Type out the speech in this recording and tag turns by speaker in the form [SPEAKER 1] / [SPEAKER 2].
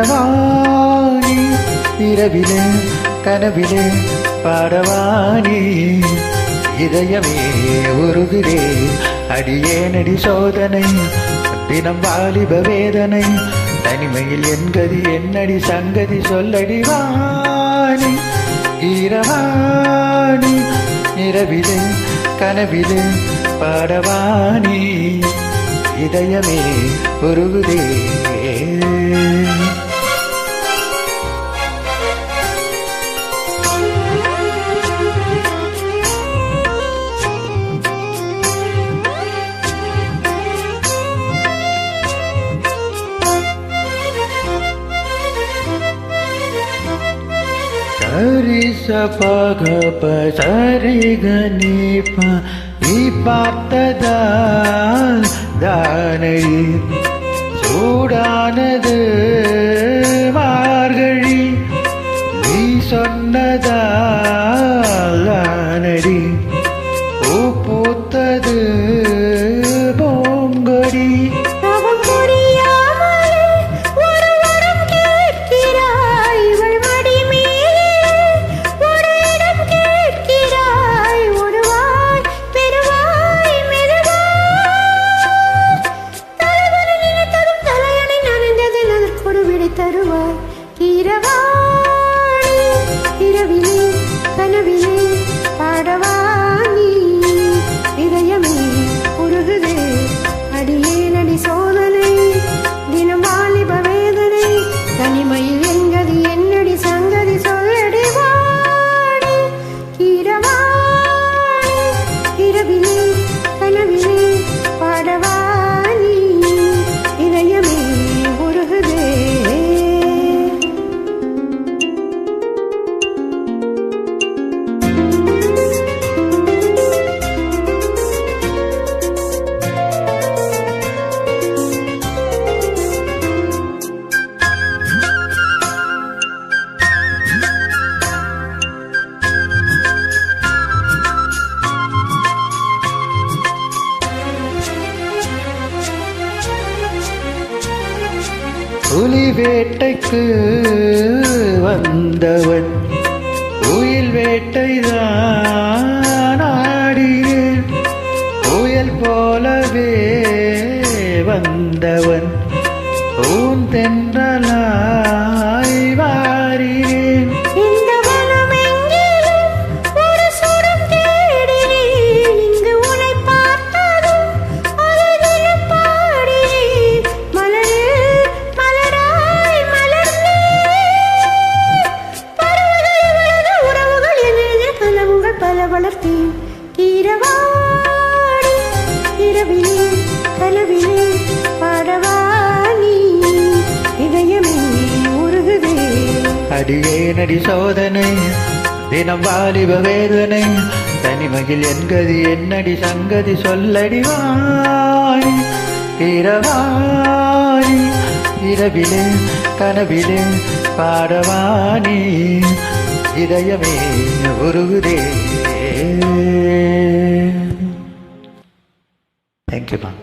[SPEAKER 1] கீரவாணி இரவிலே கனவிலே பாடவாணி இதயமே உருகுதே அடியேனடி சோதனை தினம் வாலிப வேதனை தனிமையில் என்கதி என்னடி சங்கதி சொல்லடி வாணி கீரவாணி இரவிலே கனவிலே பாடவாணி இதயமே உருகுதே சரி சபக பரி கணிப்ப நீ பார்த்ததால் தானை சூடானது மார்கழி நீ சொன்னதால் தானடி பூ பூத்தது பூங்கொடி
[SPEAKER 2] தருவாய் கீரவாணி இரவிலே கனவிலே பாடவாணி இதயமே உருகுதே அடியேனடி சோதனை தினம் வாலிப வேதனை தனிமையில் என்கதி என்னடி சங்கதி சொல்லடி வாணி கீரவாணி இரவிலே கனவிலே பாடவாணி இதயமே உருகுதே.
[SPEAKER 1] புலி வேட்டைக்கு வந்தவன் உயில் வேட்டைதான் ஆடினேன் புயல் போலவே வந்தவன் பூந்தென்றலாய் வாரினேன்
[SPEAKER 2] வளர்த்தேன் கீரவாணி இரவிலே கனவிலே பாடவாணி இதயமே உருகுதே
[SPEAKER 1] அடியேனடி சோதனை தினம் வாலிப வேதனை தனிமையில் என்கதி என்னடி சங்கதி சொல்லடி வாணி கீரவாணி இரவிலே கனவிலே பாடவாணி இதயமே உருகுதே. Thank you, ma'am.